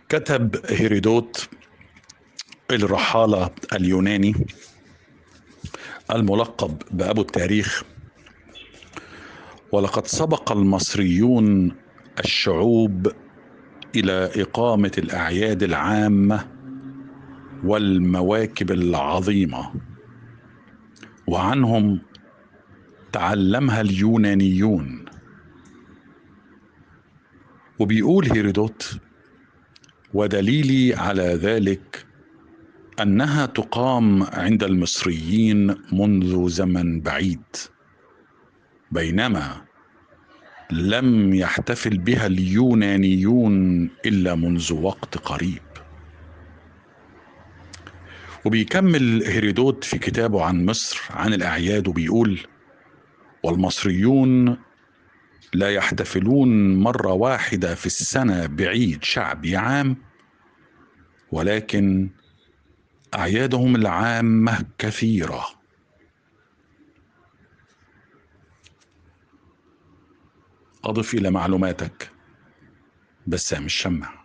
كتب هيرودوت الرحالة اليوناني الملقب بأبو التاريخ: ولقد سبق المصريون الشعوب إلى إقامة الأعياد العامة والمواكب العظيمة، وعنهم تعلمها اليونانيون. وبيقول هيرودوت: ودليلي على ذلك أنها تقام عند المصريين منذ زمن بعيد، بينما لم يحتفل بها اليونانيون إلا منذ وقت قريب. وبيكمل هيرودوت في كتابه عن مصر عن الأعياد وبيقول: والمصريون لا يحتفلون مرة واحدة في السنة بعيد شعبي عام، ولكن أعيادهم العامة كثيرة. أضف إلى معلوماتك بسام الشماع.